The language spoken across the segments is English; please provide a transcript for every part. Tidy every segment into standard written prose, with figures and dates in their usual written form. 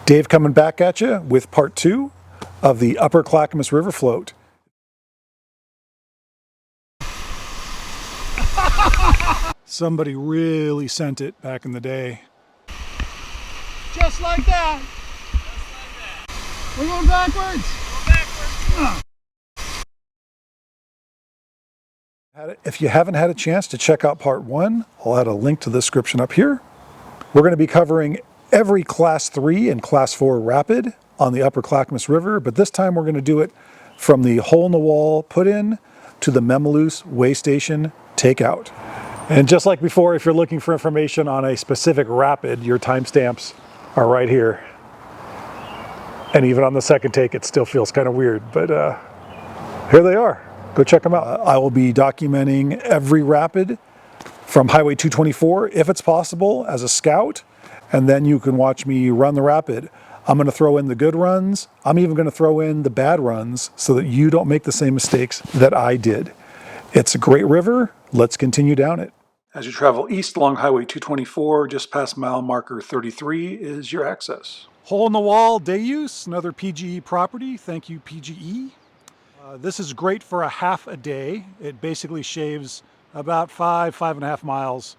Dave coming back at you with part 2 of the Upper Clackamas River float. Somebody really sent it back in the day. Just like that. We're going backwards. If you haven't had a chance to check out part 1, I'll add a link to the description up here. We're going to be covering every Class 3 and Class 4 rapid on the Upper Clackamas River, but this time we're going to do it from the hole-in-the-wall put-in to the Memaloose Way Station Takeout. And just like before, if you're looking for information on a specific rapid, your timestamps are right here. And even on the second take, it still feels kind of weird, but here they are. Go check them out. I will be documenting every rapid from Highway 224, if it's possible, as a scout, and then you can watch me run the rapid. I'm going to throw in the good runs. I'm even going to throw in the bad runs so that you don't make the same mistakes that I did. It's a great river. Let's continue down it. As you travel east along Highway 224, just past mile marker 33 is your access. Hole in the wall day use, another PGE property. Thank you, PGE. This is great for a half a day. It basically shaves about 5.5 miles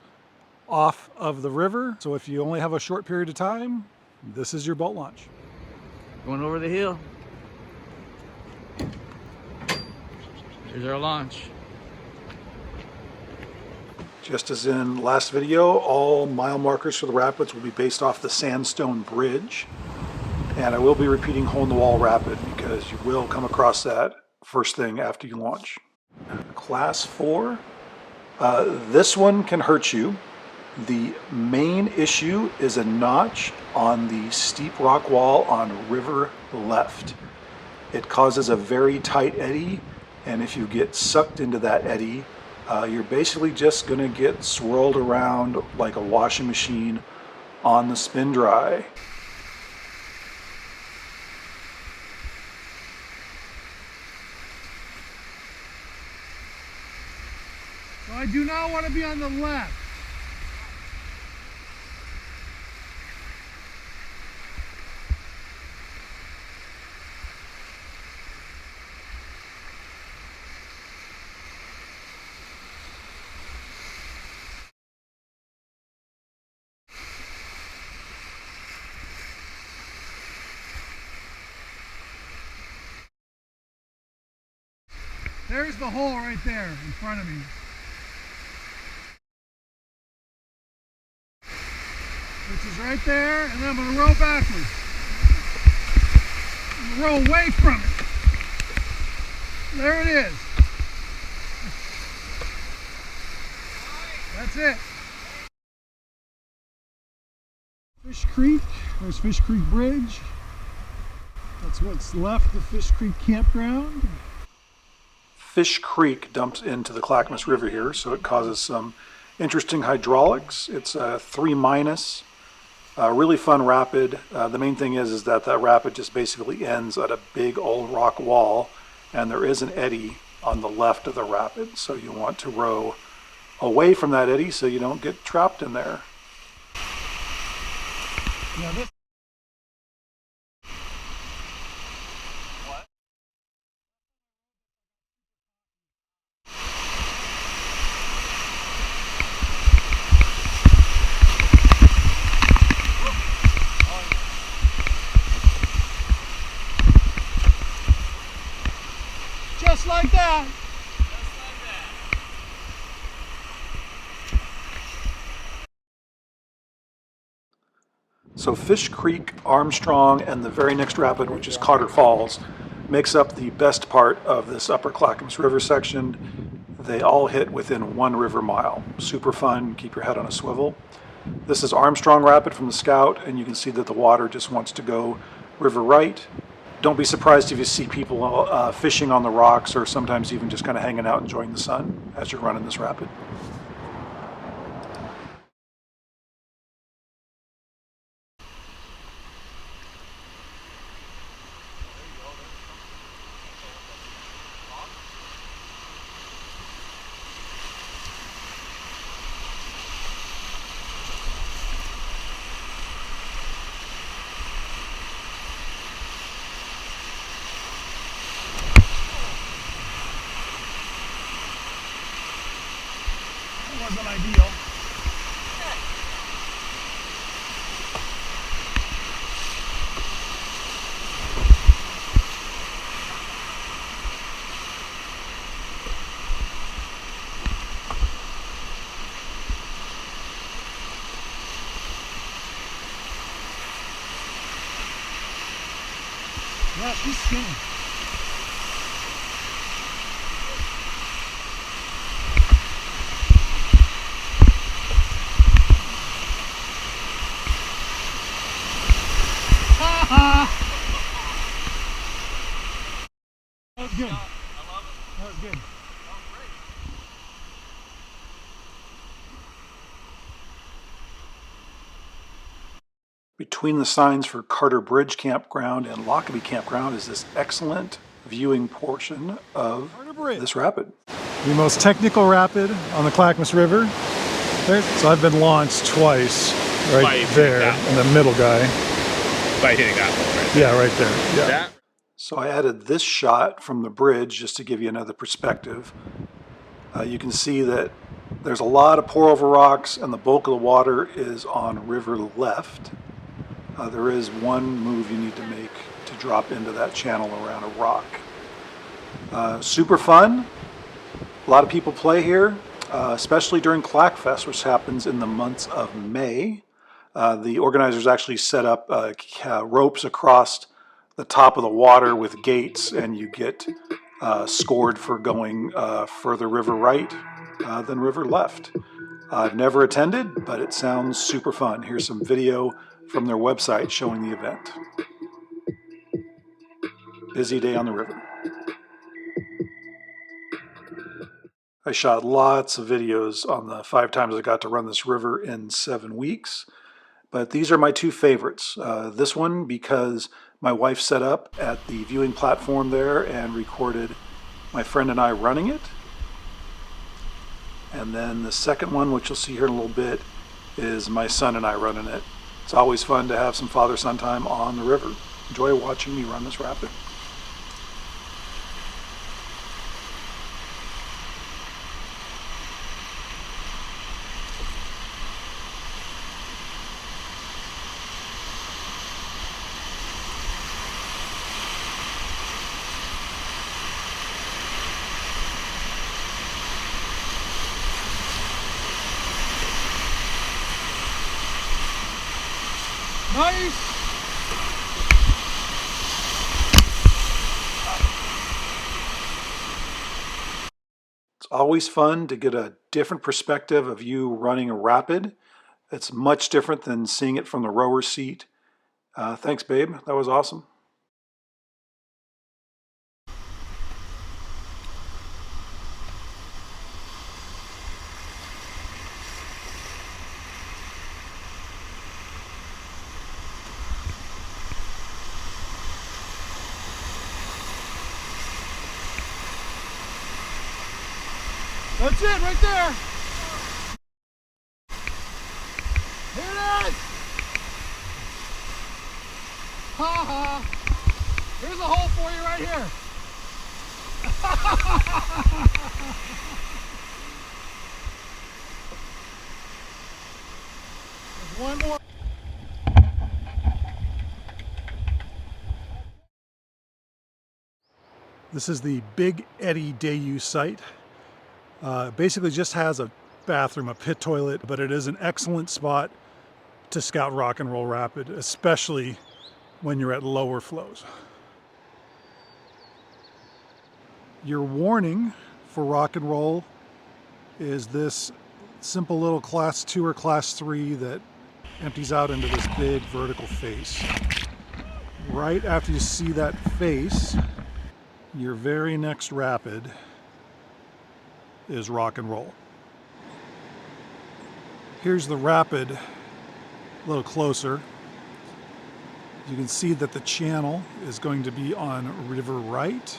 off of the river. So if you only have a short period of time, this is your boat launch. Going over the hill. Here's our launch. Just as in last video, all mile markers for the rapids will be based off the sandstone bridge. And I will be repeating hole in the wall rapid because you will come across that first thing after you launch. Class 4, this one can hurt you. The main issue is a notch on the steep rock wall on river left. It causes a very tight eddy, and if you get sucked into that eddy, you're basically just going to get swirled around like a washing machine on the spin dry. So I do not want to be on the left. There's the hole right there in front of me. Which is right there, and then I'm going to row backwards. I'm going to row away from it. There it is. That's it. Fish Creek, there's Fish Creek Bridge. That's what's left of Fish Creek Campground. Fish Creek dumps into the Clackamas River here, so it causes some interesting hydraulics. It's a 3-, really fun rapid. The main thing is that that rapid just basically ends at a big old rock wall, and there is an eddy on the left of the rapid, so you want to row away from that eddy so you don't get trapped in there. Yeah, this just like that. So Fish Creek, Armstrong, and the very next rapid, which is Cotter Falls, makes up the best part of this Upper Clackamas River section. They all hit within 1 river mile. Super fun, keep your head on a swivel. This is Armstrong Rapid from the Scout, and you can see that the water just wants to go river right. Don't be surprised if you see people fishing on the rocks, or sometimes even just kind of hanging out enjoying the sun as you're running this rapid. wasn't ideal. Yeah, she's skinny. That was good. I love it. That was good. Between the signs for Carter Bridge Campground and Lockerbie Campground is this excellent viewing portion of this rapid. The most technical rapid on the Clackamas River. So I've been launched twice, right there, in the middle guy. By hitting that one right there. Yeah, right there. Yeah. That So I added this shot from the bridge just to give you another perspective. You can see that there's a lot of pour over rocks and the bulk of the water is on river left. There is one move you need to make to drop into that channel around a rock. Super fun. A lot of people play here, especially during Clackfest, which happens in the months of May. The organizers actually set up ropes across the top of the water with gates, and you get scored for going further river right than river left. I've never attended, but it sounds super fun. Here's some video from their website showing the event. Busy day on the river. I shot lots of videos on the 5 times I got to run this river in 7 weeks, but these are my 2 favorites. This one because my wife set up at the viewing platform there and recorded my friend and I running it. And then the second one, which you'll see here in a little bit, is my son and I running it. It's always fun to have some father-son time on the river. Enjoy watching me run this rapid. Nice! It's always fun to get a different perspective of you running a rapid. It's much different than seeing it from the rower's seat. Thanks, babe. That was awesome. That's it right there. Here it is. Ha ha. Here's a hole for you right here. There's one more. This is the Big Eddy Day Use site. Basically just has a bathroom, a pit toilet, but it is an excellent spot to scout rock and roll rapid, especially when you're at lower flows. Your warning for rock and roll is this simple little class 2 or class 3 that empties out into this big vertical face. Right after you see that face, your very next rapid is rock and roll. Here's the rapid a little closer. You can see that the channel is going to be on river right.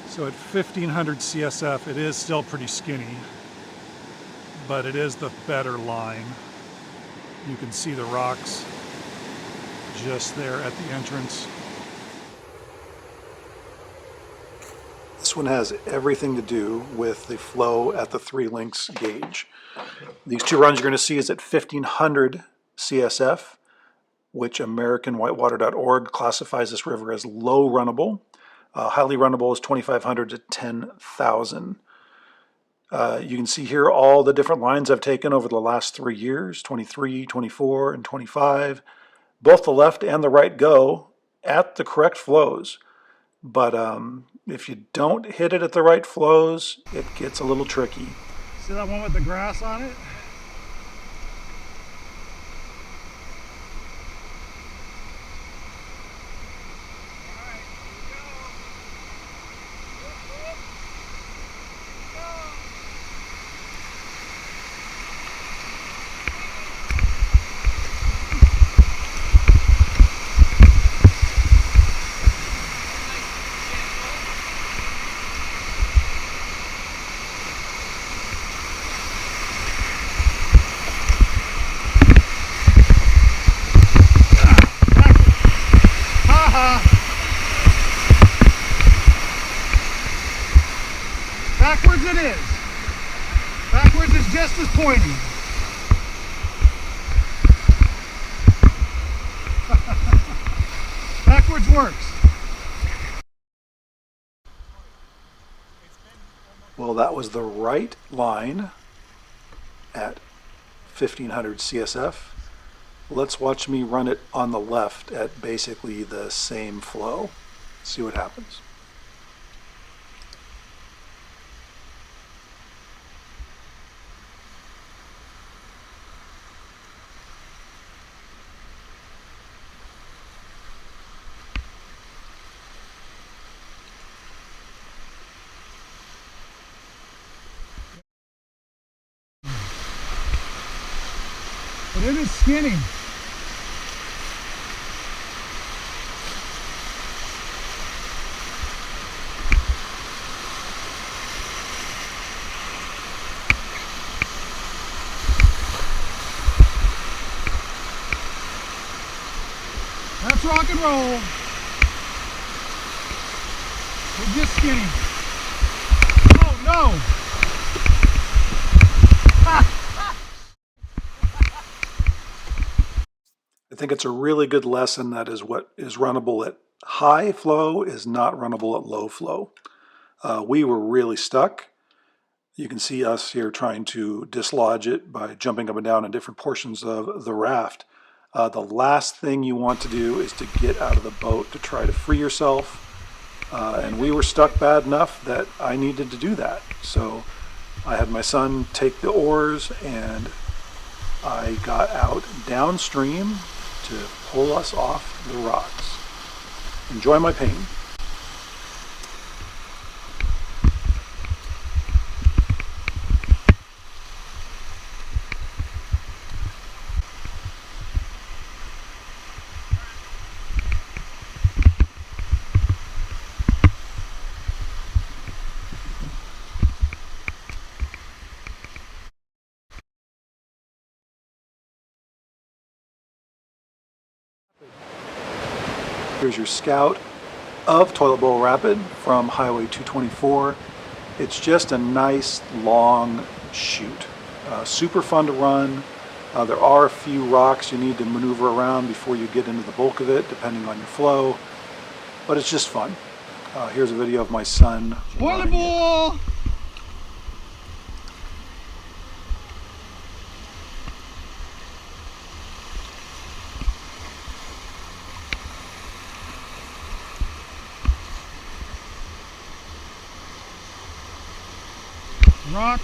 So at 1500 CSF, it is still pretty skinny, but it is the better line. You can see the rocks just there at the entrance. This This one has everything to do with the flow at the 3 links gauge. These 2 runs you're going to see is at 1500 CSF, which AmericanWhitewater.org classifies this river as low runnable. Highly runnable is 2500 to 10,000. You can see here all the different lines I've taken over the last 3 years, 23, 24, and 25. Both the left and the right go at the correct flows. But if you don't hit it at the right flows, it gets a little tricky. See that one with the grass on it? Backwards it is. Backwards is just as pointy. Backwards works. Well, that was the right line at 1500 CSF. Let's watch me run it on the left at basically the same flow. See what happens. But it is skinny. That's rock and roll. We're just skinny. Oh no! I think it's a really good lesson that is what is runnable at high flow is not runnable at low flow. We were really stuck. You can see us here trying to dislodge it by jumping up and down in different portions of the raft. The last thing you want to do is to get out of the boat to try to free yourself. And we were stuck bad enough that I needed to do that. So I had my son take the oars and I got out downstream to pull us off the rocks. Enjoy my pain. Here's your scout of Toilet Bowl Rapid from Highway 224. It's just a nice long chute. Super fun to run. There are a few rocks you need to maneuver around before you get into the bulk of it, depending on your flow, but it's just fun. Here's a video of my son. Toilet bowl! Rock.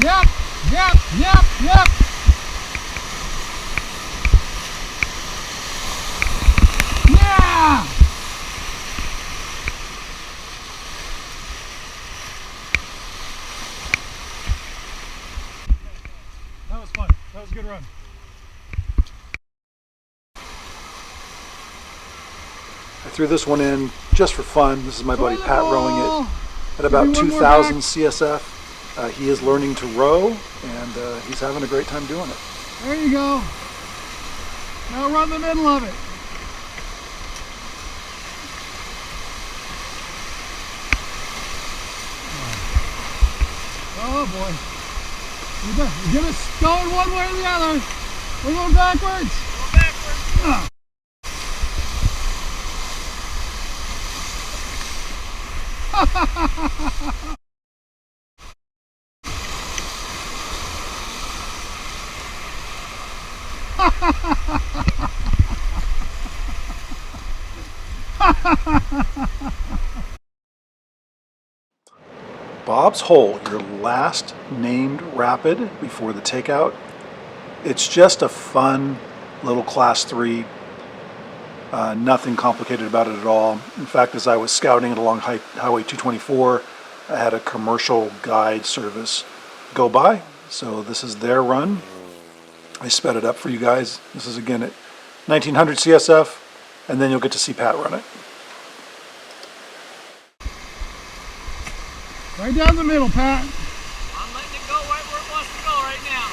Yep, yep, yep, yep. Yeah! That was fun. That was a good run. I threw this one in just for fun. This is my buddy Pat rowing it at about 2,000 CSF. He is learning to row, and he's having a great time doing it. There you go. Now run the middle of it. Oh boy. You're gonna go in one way or the other. We're going backwards. Go backwards. Bob's Hole, your last named rapid before the takeout. It's just a fun little class 3. Nothing complicated about it at all. In fact, as I was scouting it along Highway 224, I had a commercial guide service go by. So this is their run. I sped it up for you guys. This is again at 1900 CSF, and then you'll get to see Pat run it. Right down the middle, Pat. I'm letting it go right where it wants to go right now.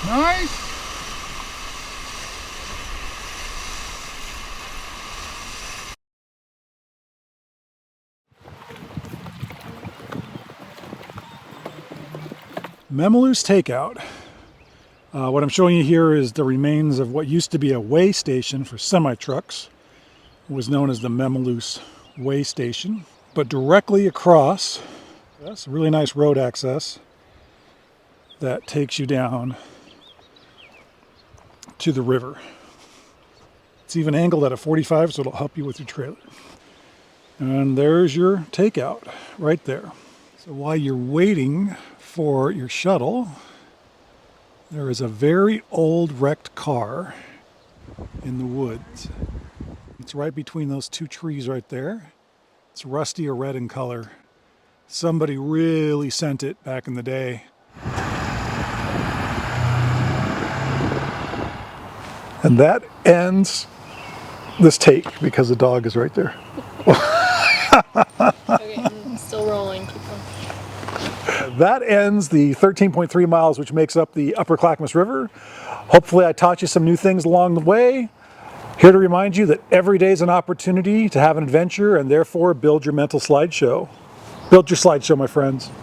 Nice. Memaloose Take Out. What I'm showing you here is the remains of what used to be a weigh station for semi-trucks. It was known as the Memaloose Weigh Station. But directly across, that's a really nice road access that takes you down to the river. It's even angled at a 45, so it'll help you with your trailer. And there's your takeout right there. So while you're waiting for your shuttle, there is a very old wrecked car in the woods. It's right between those two trees right there. It's rusty or red in color. Somebody really sent it back in the day. And that ends this take because the dog is right there. Okay, I'm still rolling. Keep going. That ends the 13.3 miles, which makes up the Upper Clackamas River. Hopefully I taught you some new things along the way. Here to remind you that every day is an opportunity to have an adventure and therefore build your mental slideshow. Build your slideshow, my friends.